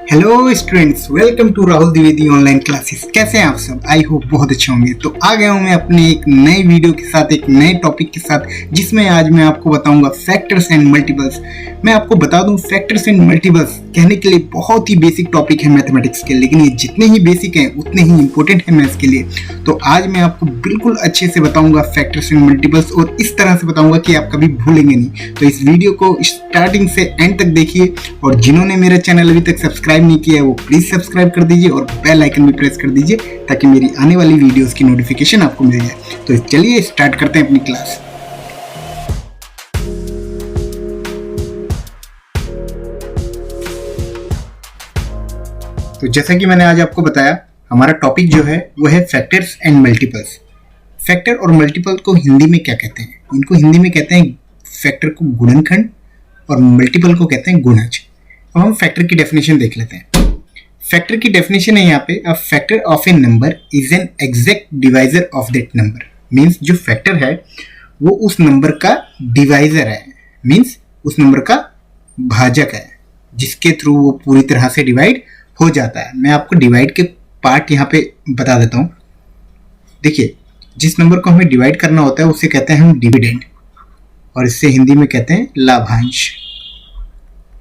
Hello students, welcome to Rahul Dwivedi online classes. कैसे हैं आप सब? आई होप बहुत अच्छे होंगे। तो आ गया हूं मैं अपने एक नए वीडियो के साथ, एक नए टॉपिक के साथ, जिसमें आज मैं आपको बताऊंगा फैक्टर्स एंड मल्टीपल्स। मैं आपको बता दूं, फैक्टर्स एंड मल्टीपल्स कहने के लिए बहुत ही बेसिक टॉपिक है मैथमेटिक्स के, लेकिन ये जितने ही बेसिक हैं उतने ही इंपॉर्टेंट है मैथ्स के लिए। तो आज मैं आपको बिल्कुल अच्छे से बताऊंगा फैक्टर्स एंड मल्टीपल्स, और इस तरह से बताऊंगा कि आप कभी भूलेंगे नहीं। तो इस वीडियो को स्टार्टिंग से एंड तक देखिए, और जिन्होंने मेरा चैनल अभी तक सब्सक्राइब नहीं किया है वो प्लीज सब्सक्राइब कर दीजिए और बेल आइकन भी प्रेस कर दीजिए ताकि मेरी आने वाली वीडियोस की नोटिफिकेशन आपको मिल जाए। तो चलिए स्टार्ट करते हैं अपनी क्लास। तो जैसा कि मैंने आज आपको बताया, हमारा टॉपिक जो है वो है फैक्टर्स एंड मल्टीपल्स। फैक्टर और मल्टीपल को हिंदी में क्या कहते हैं? इनको हिंदी में कहते हैं, फैक्टर को गुणनखंड और मल्टीपल को कहते हैं गुणज। अब हम फैक्टर की डेफिनेशन देख लेते हैं। फैक्टर की डेफिनेशन है यहाँ पे, a factor of A number is an exact divisor of that number. Means जो फैक्टर है वो उस नंबर का डिवाइजर है, मीन्स उस नंबर का भाजक है, जिसके थ्रू वो पूरी तरह से डिवाइड हो जाता है। मैं आपको डिवाइड के पार्ट यहाँ पे बता देता हूँ। देखिए, जिस नंबर को हमें डिवाइड करना होता है उसे कहते हैं हम डिविडेंड, और इससे हिंदी में कहते हैं लाभांश।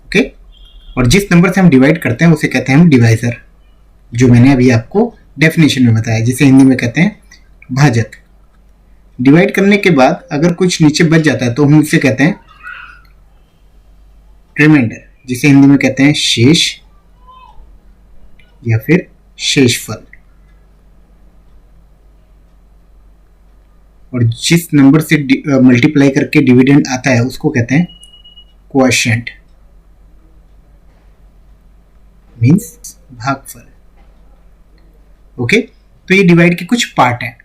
ओके, और जिस नंबर से हम डिवाइड करते हैं उसे कहते हैं हम डिवाइजर, जो मैंने अभी आपको डेफिनेशन में बताया, जिसे हिंदी में कहते हैं भाजक। डिवाइड करने के बाद अगर कुछ नीचे बच जाता है तो हम उसे कहते हैं रिमाइंडर, जिसे हिंदी में कहते हैं शेष या फिर शेषफल। और जिस नंबर से मल्टीप्लाई करके डिविडेंड आता है उसको कहते हैं क्वोशिएंट, मीन्स भागफल। ओके, तो ये डिवाइड के कुछ पार्ट हैं।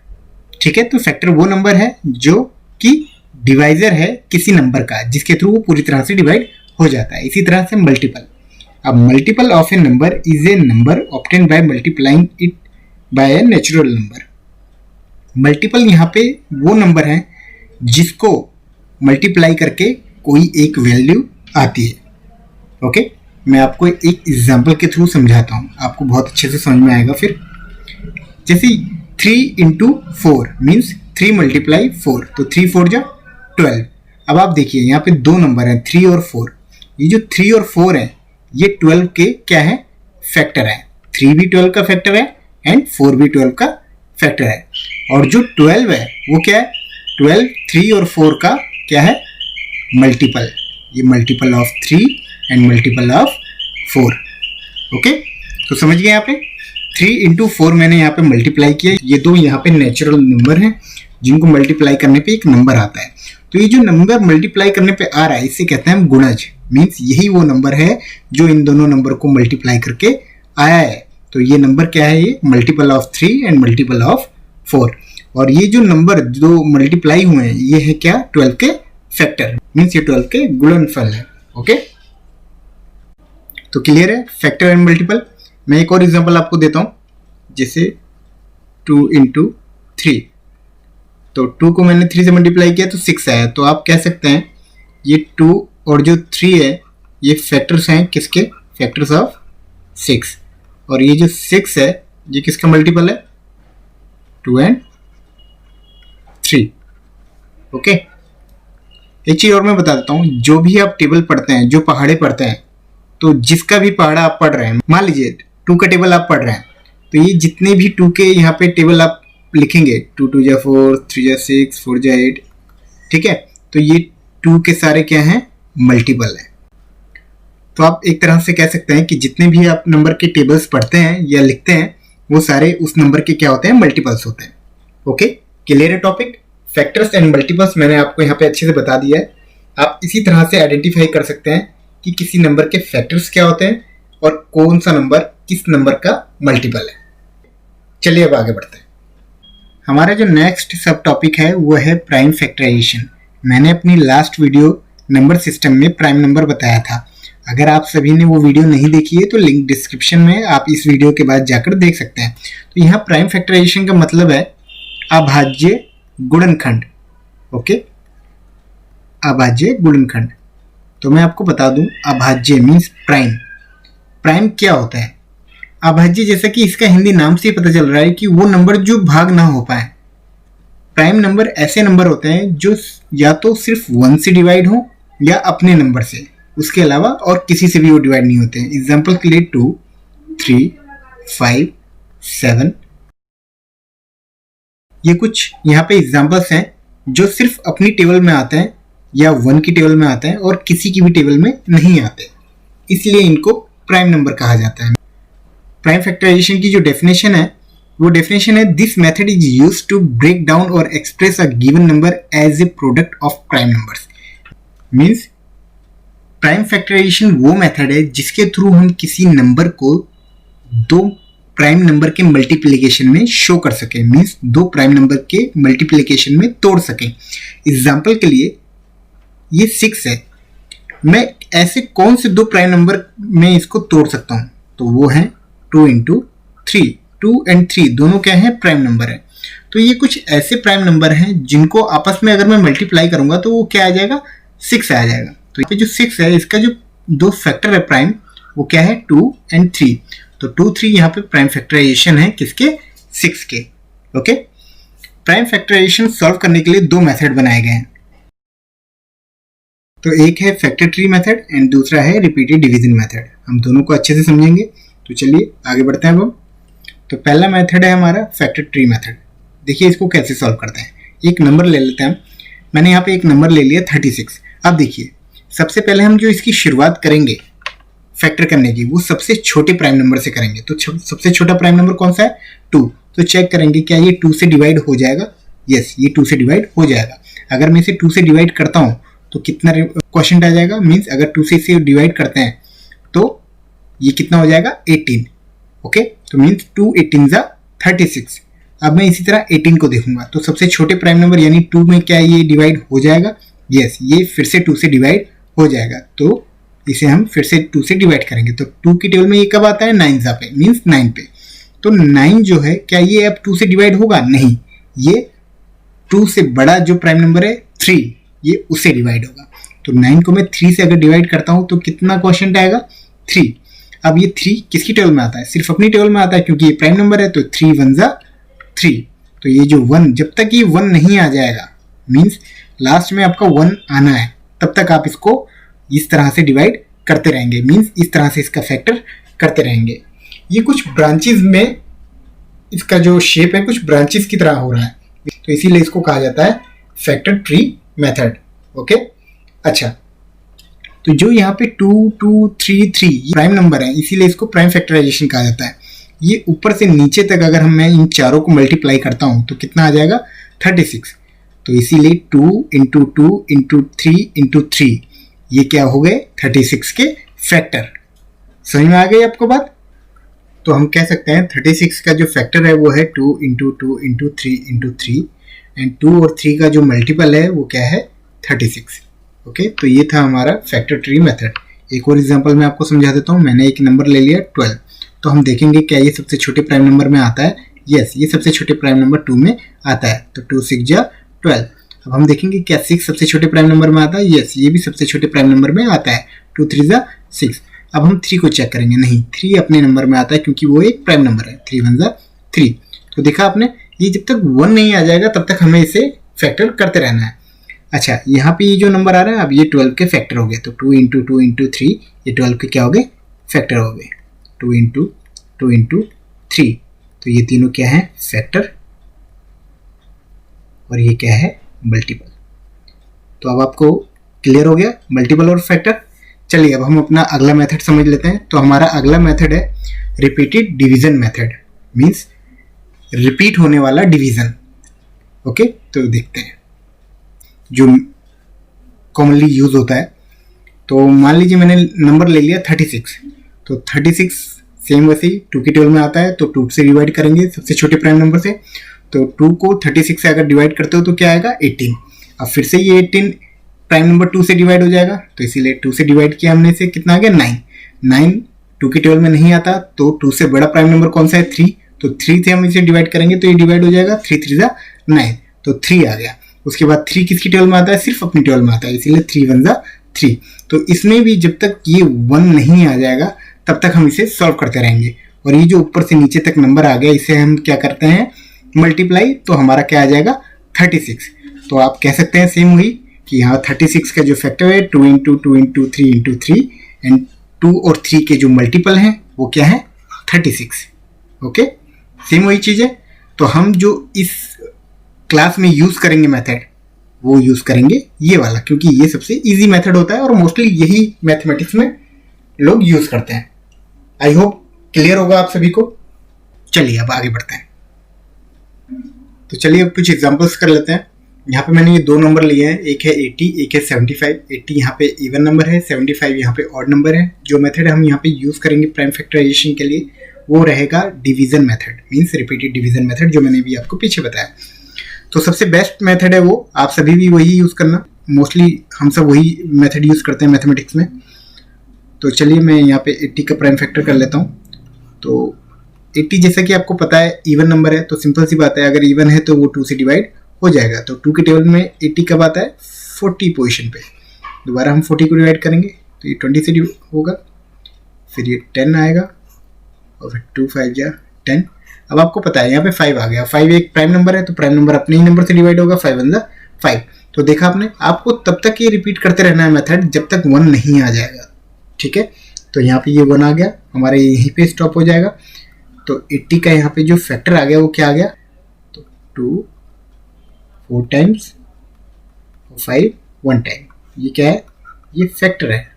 ठीक है, तो फैक्टर वो नंबर है जो कि डिवाइजर है किसी नंबर का, जिसके थ्रू वो पूरी तरह से डिवाइड हो जाता है। इसी तरह से मल्टीपल। अब multiple of A number is a number obtained by multiplying it by a natural number. Multiple यहाँ पे वो नंबर है जिसको मल्टीप्लाई करके कोई एक वैल्यू आती है। ओके, मैं आपको एक एग्जाम्पल के थ्रू समझाता हूँ, आपको बहुत अच्छे से समझ में आएगा फिर। जैसे 3 इंटू 4 मीन्स 3 मल्टीप्लाई 4, तो 3 4 जा 12। अब आप देखिए यहाँ पे दो नंबर हैं 3 और 4। ये जो 3 और 4 है ये 12 के क्या है? फैक्टर है। 3 भी 12 का फैक्टर है एंड 4 भी 12 का फैक्टर है। और जो 12 है वो क्या है? 12 3 और 4 का क्या है? मल्टीपल। ये multiple of 3 and multiple of 4। Okay, तो समझ गए यहाँ पे 3 इंटू 4 मैंने यहाँ पे मल्टीप्लाई किया। ये दो यहाँ पे नेचुरल नंबर हैं जिनको मल्टीप्लाई करने पे एक नंबर आता है। तो ये जो नंबर मल्टीप्लाई करने पे आ रहा है इसे कहते हैं हम गुणज। मीन्स यही वो नंबर है जो इन दोनों नंबर को मल्टीप्लाई करके आया है। तो ये नंबर क्या है? ये multiple of 3 and multiple of 4। और ये जो नंबर जो मल्टीप्लाई हुए हैं ये है क्या? 12 के फैक्टर, मीन्स ये 12 के गुणनफल है। ओके, तो क्लियर है फैक्टर एंड मल्टीपल। मैं एक और एग्जांपल आपको देता हूं, जैसे 2 इंटू 3। तो 2 को मैंने 3 से मल्टीप्लाई किया तो 6 आया। तो आप कह सकते हैं ये 2 और जो 3 है ये फैक्टर्स हैं किसके? Factors of 6। और ये जो 6 है ये किसका मल्टीपल है? 2 एंड 3। ओके, एक चीज और मैं बता देता हूँ, जो भी आप टेबल पढ़ते हैं, जो पहाड़े पढ़ते हैं, तो जिसका भी पहाड़ा आप पढ़ रहे हैं, मान लीजिए 2 का टेबल आप पढ़ रहे हैं, तो ये जितने भी 2 के यहाँ पे टेबल आप लिखेंगे, 2 2 जा 4, 3 जा 6, 4 जा 8, ठीक है, तो ये 2 के सारे क्या हैं? मल्टीपल है। तो आप एक तरह से कह सकते हैं कि जितने भी आप नंबर के टेबल्स पढ़ते हैं या लिखते हैं वो सारे उस नंबर के क्या होते हैं? मल्टीपल्स होते हैं। ओके, क्लियर है टॉपिक? फैक्टर्स एंड मल्टीपल्स मैंने आपको यहाँ पे अच्छे से बता दिया है। आप इसी तरह से आइडेंटिफाई कर सकते हैं कि किसी नंबर के फैक्टर्स क्या होते हैं और कौन सा नंबर किस नंबर का मल्टीपल है। चलिए अब आगे बढ़ते हैं। हमारा जो नेक्स्ट सब टॉपिक है वो है प्राइम फैक्टराइजेशन। मैंने अपनी लास्ट वीडियो नंबर सिस्टम में प्राइम नंबर बताया था। अगर आप सभी ने वो वीडियो नहीं देखी है तो लिंक डिस्क्रिप्शन में आप इस वीडियो के बाद जाकर देख सकते हैं। तो यहाँ प्राइम फैक्टराइजेशन का मतलब है अभाज्य गुणनखंड। ओके, अभाज्य गुणनखंड। तो मैं आपको बता दूं, अभाज्य मीन्स प्राइम, प्राइम क्या होता है? अभाज्य, जैसा कि इसका हिंदी नाम से पता चल रहा है कि वो नंबर जो भाग ना हो पाए। प्राइम नंबर ऐसे नंबर होते हैं जो या तो सिर्फ 1 से डिवाइड हो या अपने नंबर से, उसके अलावा और किसी से भी वो डिवाइड नहीं होते हैं। एग्जाम्पल के लिए 2, 3, 5, 7, ये कुछ यहाँ पे एग्जाम्पल्स हैं जो सिर्फ अपनी टेबल में आते हैं या 1 की टेबल में आते हैं और किसी की भी टेबल में नहीं आते, इसलिए इनको प्राइम नंबर कहा जाता है। प्राइम फैक्टराइजेशन की जो डेफिनेशन है वो डेफिनेशन है, this method is used to break down और express a given number as a product of prime numbers. Means prime factorization वो मेथड है जिसके थ्रू हम किसी नंबर को दो प्राइम नंबर के मल्टीप्लिकेशन में शो कर सके, मीन्स दो प्राइम नंबर के मल्टीप्लिकेशन में तोड़ सके। एग्जाम्पल के लिए ये 6 है, मैं ऐसे कौन से दो प्राइम नंबर में इसको तोड़ सकता हूं? तो वो है 2 into 3। 2 and 3 दोनों क्या है? प्राइम नंबर है। तो ये कुछ ऐसे प्राइम नंबर हैं जिनको आपस में अगर मैं मल्टीप्लाई करूंगा तो वो क्या आ जाएगा? 6 आ जाएगा। तो ये जो 6 है इसका जो दो फैक्टर है प्राइम, वो क्या है? 2 and 3। तो 2, 3 यहाँ पे प्राइम फैक्टराइजेशन है किसके? 6 के। ओके, प्राइम फैक्टराइजेशन सॉल्व करने के लिए दो मेथड बनाए गए हैं। तो एक है फैक्टर ट्री मेथड एंड दूसरा है रिपीटेड डिवीजन मेथड। हम दोनों को अच्छे से समझेंगे। तो चलिए आगे बढ़ते हैं। अब तो पहला मेथड है हमारा फैक्टर ट्री मेथड। देखिए इसको कैसे सॉल्व करते हैं। एक नंबर ले लेते हैं। मैंने यहाँ पे एक नंबर ले लिया 36। अब देखिए सबसे पहले हम जो इसकी शुरुआत करेंगे फैक्टर करने की, वो सबसे छोटे प्राइम नंबर से करेंगे। तो सबसे छोटा प्राइम नंबर कौन सा है? 2। तो चेक करेंगे क्या ये 2 से डिवाइड हो जाएगा? यस, ये 2 से डिवाइड हो जाएगा। अगर मैं इसे 2 से डिवाइड करता हूँ तो कितना क्वेश्चन आ जाएगा? मीन्स अगर 2 से इसे डिवाइड करते हैं तो ये कितना हो जाएगा? 18। ओके, तो मीन्स 2 18 जा 36। अब मैं इसी तरह 18 को देखूंगा तो सबसे छोटे प्राइम नंबर यानी 2 में क्या ये डिवाइड हो जाएगा? यस, ये फिर से 2 से डिवाइड हो जाएगा। तो इसे हम फिर से 2 से डिवाइड करेंगे। तो 2 की टेबल में ये कब आता है? 9 जा पे, मीन्स 9 पे। तो 9 जो है क्या ये अब 2 से डिवाइड होगा? नहीं, ये 2 से बड़ा जो प्राइम नंबर है 3, ये उससे डिवाइड होगा। तो 9 को मैं 3 से अगर डिवाइड करता हूं तो कितना क्वेश्चन आएगा? 3। अब ये 3 किसकी टेबल में आता है? सिर्फ अपनी टेबल में आता है क्योंकि ये प्राइम नंबर है। तो 3 1 जा 3। तो ये जो 1, जब तक ये 1 नहीं आ जाएगा, मीन्स लास्ट में आपका 1 आना है, तब तक आप इसको इस तरह से डिवाइड करते रहेंगे, मीन्स इस तरह से इसका फैक्टर करते रहेंगे। ये कुछ ब्रांचेस में इसका जो शेप है कुछ ब्रांचेस की तरह हो रहा है, तो इसीलिए इसको कहा जाता है फैक्टर ट्री मेथड। ओके, अच्छा, तो जो यहाँ पे 2 2 3 3 ये प्राइम नंबर है, इसीलिए इसको प्राइम फैक्टराइजेशन कहा जाता है। ये ऊपर से नीचे तक अगर मैं इन चारों को मल्टीप्लाई करता हूँ तो कितना आ जाएगा? 36। तो इसीलिए 2 into 2 into 3 into 3 ये क्या हो गए? 36 के फैक्टर। समझ में आ गई आपको बात? तो हम कह सकते हैं 36 का जो फैक्टर है वो है 2 into 2 into 3 into 3 एंड 2 और 3 का जो मल्टीपल है वो क्या है? 36। ओके, तो ये था हमारा फैक्टर ट्री मेथड। एक और एग्जांपल मैं आपको समझा देता हूँ। मैंने एक नंबर ले लिया 12। तो हम देखेंगे क्या ये सबसे छोटे प्राइम नंबर में आता है? यस, ये सबसे छोटे प्राइम नंबर 2 में आता है। तो 2 6 जा 12। अब हम देखेंगे क्या 6 सबसे छोटे प्राइम नंबर में आता है? यस, ये भी सबसे छोटे प्राइम नंबर में आता है। 2 3 जा 6। अब हम 3 को चेक करेंगे। नहीं, 3 अपने नंबर में आता है क्योंकि वो एक प्राइम नंबर है। 3 1 जा 3। तो देखा आपने, ये जब तक 1 नहीं आ जाएगा तब तक हमें इसे फैक्टर करते रहना है। अच्छा, यहाँ पे ये जो नंबर आ रहा है अब ये 12 के फैक्टर हो गए। तो 2 into 2 into 3 ये 12 के क्या हो गए? फैक्टर हो गए। 2 into 2 into 3, तो ये तीनों क्या है? फैक्टर, और ये क्या है? मल्टीपल। तो अब आपको क्लियर हो गया मल्टीपल और फैक्टर। चलिए अब हम अपना अगला मेथड समझ लेते हैं। तो हमारा अगला मेथड है repeated division method, means repeat होने वाला डिवीजन। ओके, तो देखते हैं जो कॉमनली यूज होता है। तो मान लीजिए मैंने नंबर ले लिया 36। तो 36 सेम वैसे ही 2 की टेबल में आता है। तो 2 से डिवाइड करेंगे सबसे छोटे प्राइम नंबर से। तो 2 को 36 से अगर डिवाइड करते हो तो क्या आएगा? 18। अब फिर से ये 18 प्राइम नंबर 2 से डिवाइड हो जाएगा। तो इसीलिए 2 से डिवाइड किया हमने, से कितना आ गया? 9। 9 2 की टेबल में नहीं आता। तो 2 से बड़ा प्राइम नंबर कौन सा है? 3। तो 3 से हम इसे डिवाइड करेंगे तो ये डिवाइड हो जाएगा। 3 3 जा 9। तो 3 आ गया। उसके बाद 3 किसकी टेबल में आता है? सिर्फ अपनी टेबल में आता है, इसीलिए 3 1 जा 3। तो इसमें भी जब तक ये 1 नहीं आ जाएगा तब तक हम इसे सॉल्व करते रहेंगे। और ये जो ऊपर से नीचे तक नंबर आ गया इसे हम क्या करते हैं, मल्टीप्लाई, तो हमारा क्या आ जाएगा 36। तो आप कह सकते हैं सेम वही कि यहाँ 36 का जो फैक्टर है 2 इंटू 2 इंटू 3 इंटू 3 एंड 2 और 3 के जो मल्टीपल हैं वो क्या है 36। ओके, सेम वही चीज़ है। तो हम जो इस क्लास में यूज़ करेंगे मेथड वो यूज़ करेंगे ये वाला, क्योंकि ये सबसे इजी मेथड होता है और मोस्टली यही मैथमेटिक्स में लोग यूज़ करते हैं। आई होप क्लियर होगा आप सभी को। चलिए अब आगे बढ़ते हैं। तो चलिए अब कुछ एग्जांपल्स कर लेते हैं। यहाँ पे मैंने ये दो नंबर लिए हैं, एक है 80, एक है 75। 80 यहाँ पे इवन नंबर है, 75 यहाँ पे ऑड नंबर है। जो मेथड हम यहाँ पे यूज़ करेंगे प्राइम फैक्टराइजेशन के लिए वो रहेगा division method, means repeated division method, जो मैंने भी आपको पीछे बताया। तो सबसे बेस्ट मेथड है वो, आप सभी भी वही यूज़ करना। मोस्टली हम सब वही मेथड यूज़ करते हैं मैथमेटिक्स में। तो चलिए मैं यहाँ पे 80 का प्राइम फैक्टर कर लेता हूँ। तो 80 जैसा कि आपको पता है इवन नंबर है, तो सिंपल सी बात है, अगर इवन है तो वो 2 से डिवाइड हो जाएगा। तो 2 के टेबल में 80 कब आता है 40 पोजीशन पे। दोबारा हम 40 को डिवाइड करेंगे तो ये 20 से होगा, फिर ये 10 आएगा और फिर 2 5 जा 10। अब आपको पता है यहाँ पे 5 आ गया। 5 एक प्राइम नंबर है तो प्राइम नंबर अपने ही नंबर से डिवाइड होगा, 5 1 जा 5। तो देखा आपने, आपको तब तक ये रिपीट करते रहना है मेथड जब तक 1 नहीं आ जाएगा। ठीक है, तो यहाँ पे ये 1 आ गया, हमारे यहीं पे स्टॉप हो जाएगा। तो 80 का यहाँ पे जो फैक्टर आ गया वो क्या आ गया, तो 2 4 टाइम्स और 5 1 टाइम। ये क्या है, ये फैक्टर है,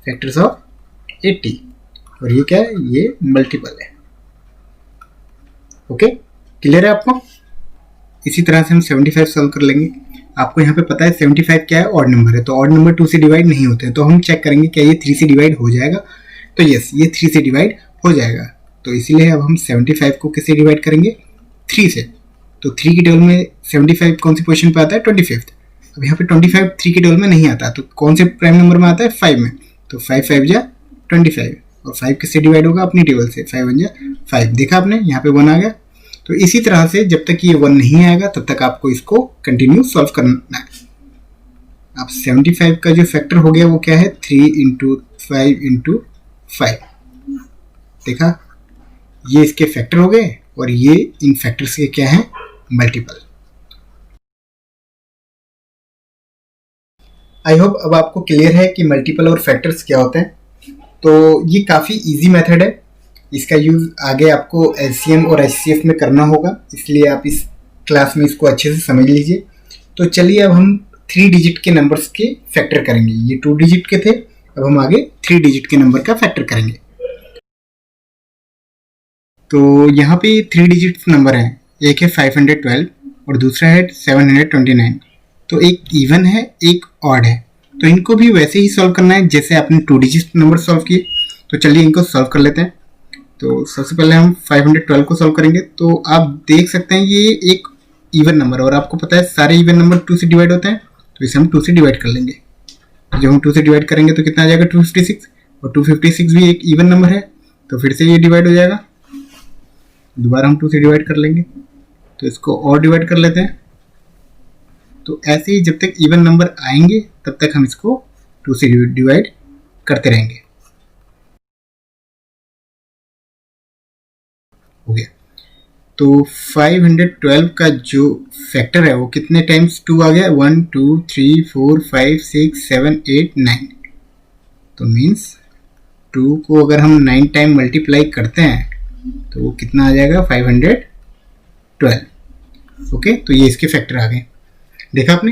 फैक्टर्स ऑफ 80। और ये क्या है, ये मल्टीपल है। ओके, क्लियर है आपको। इसी तरह से हम 75 सॉल्व कर लेंगे। आपको यहाँ पे पता है 75 क्या है, ऑड नंबर है, तो ऑड नंबर 2 से डिवाइड नहीं होते हैं। तो हम चेक करेंगे क्या ये 3 से डिवाइड हो जाएगा। तो यस, ये 3 से डिवाइड हो जाएगा। तो इसीलिए अब हम 75 को किससे डिवाइड करेंगे, 3 से। तो 3 की टेबल में 75 कौन सी पोजीशन पे आता है, 25। अब यहाँ पे 25 3 की टेबल में नहीं आता, तो कौन से प्राइम नंबर में आता है, 5 में। तो 5 5 जा 25 और 5 किससे डिवाइड होगा, अपनी टेबल से, 5 1 जा 5। देखा आपने, यहाँ पे 1 आ गया। तो इसी तरह से जब तक ये 1 नहीं आएगा तब तक आपको इसको कंटिन्यू सॉल्व करना है। अब 75 का जो फैक्टर हो गया वो क्या है, 3 इंटू 5 इंटू 5। देखा, ये इसके फैक्टर हो गए और ये इन फैक्टर्स के क्या है, मल्टीपल। आई होप अब आपको क्लियर है कि मल्टीपल और फैक्टर्स क्या होते हैं। तो ये काफ़ी इजी मेथड है, इसका यूज़ आगे आपको एलसीएम और एचसीएफ में करना होगा, इसलिए आप इस क्लास में इसको अच्छे से समझ लीजिए। तो चलिए अब हम 3 डिजिट के नंबर्स के फैक्टर करेंगे। ये 2 डिजिट के थे, अब हम आगे 3 डिजिट के नंबर का फैक्टर करेंगे। तो यहाँ पे 3 डिजिट नंबर हैं, एक है 512 और दूसरा है 729। तो एक इवन है, एक ऑड है। तो इनको भी वैसे ही सॉल्व करना है जैसे आपने 2 डिजिट नंबर सॉल्व किए। तो चलिए इनको सॉल्व कर लेते हैं। तो सबसे पहले हम 512 को सॉल्व करेंगे। तो आप देख सकते हैं ये एक इवन नंबर, और आपको पता है सारे इवन नंबर 2 से डिवाइड होते हैं, तो इसे हम 2 से डिवाइड कर लेंगे। तो जब हम 2 से डिवाइड करेंगे तो कितना आ जाएगा, 256। और 256 भी एक इवन नंबर है, तो फिर से ये डिवाइड हो जाएगा। दोबारा हम 2 से डिवाइड कर लेंगे, तो इसको और डिवाइड कर लेते हैं। तो ऐसे ही जब तक इवन नंबर आएंगे तब तक हम इसको 2 से डिवाइड करते रहेंगे। हो गया। तो 512 का जो फैक्टर है वो कितने टाइम्स 2 आ गया, 1 2 3 4 5 6 7 8 9। तो मीन्स 2 को अगर हम 9 टाइम मल्टीप्लाई करते हैं तो वो कितना आ जाएगा, 512। ओके, तो ये इसके फैक्टर आ गए, देखा आपने।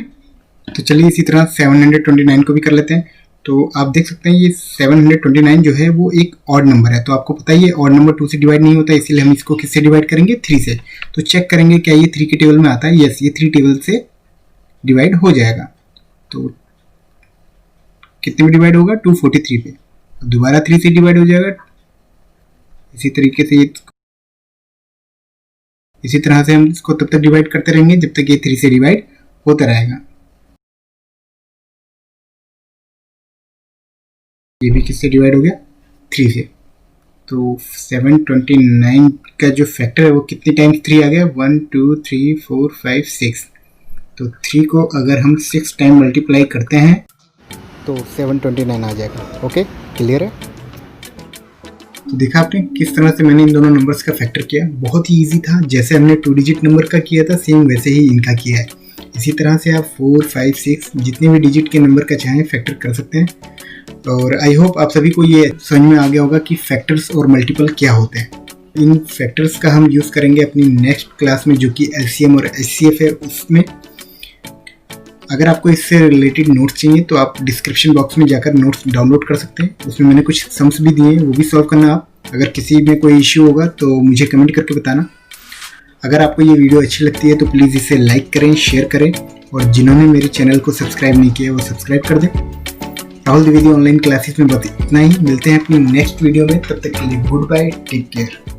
तो चलिए इसी तरह 729 को भी कर लेते हैं। तो आप देख सकते हैं ये 729 जो है वो एक ऑड नंबर है। तो आपको पता ही है ऑड नंबर 2 से डिवाइड नहीं होता, इसीलिए हम इसको किससे डिवाइड करेंगे, 3 से। तो चेक करेंगे क्या ये 3 के टेबल में आता है, यस, ये 3 टेबल से डिवाइड हो जाएगा। तो कितने में डिवाइड होगा, 243 पे। दोबारा 3 से डिवाइड हो जाएगा। इसी तरह से हम इसको तब तक डिवाइड करते रहेंगे जब तक ये 3 से डिवाइड होता रहेगा। ये भी किससे डिवाइड हो गया, 3 से। तो 729 का जो फैक्टर है वो कितनी टाइम्स 3 आ गया, 1 2 3 4 5 6। तो 3 को अगर हम 6 टाइम मल्टीप्लाई करते हैं तो 729 आ जाएगा। ओके, क्लियर है। तो देखा आपने किस तरह से मैंने इन दोनों नंबर्स का फैक्टर किया। बहुत ही इजी था, जैसे हमने 2 डिजिट नंबर का किया था सेम वैसे ही इनका किया है। इसी तरह से आप 4, 5, 6 जितने भी डिजिट के नंबर का चाहें फैक्टर कर सकते हैं। और आई होप आप सभी को ये समझ में आ गया होगा कि फैक्टर्स और मल्टीपल क्या होते हैं। इन फैक्टर्स का हम यूज़ करेंगे अपनी नेक्स्ट क्लास में, जो कि एलसीएम और एचसीएफ है उसमें। अगर आपको इससे रिलेटेड नोट्स चाहिए तो आप डिस्क्रिप्शन बॉक्स में जाकर नोट्स डाउनलोड कर सकते हैं। उसमें मैंने कुछ सम्स भी दिए हैं, वो भी सॉल्व करना आप। अगर किसी में कोई इश्यू होगा तो मुझे कमेंट करके बताना। अगर आपको ये वीडियो अच्छी लगती है तो प्लीज़ इसे लाइक करें, शेयर करें, और जिन्होंने मेरे चैनल को सब्सक्राइब नहीं किया वो सब्सक्राइब कर दें। राहुल द्विवेदी ऑनलाइन क्लासेस में बस इतना ही। मिलते हैं अपनी नेक्स्ट वीडियो में, तब तक के लिए गुड बाय, टेक केयर।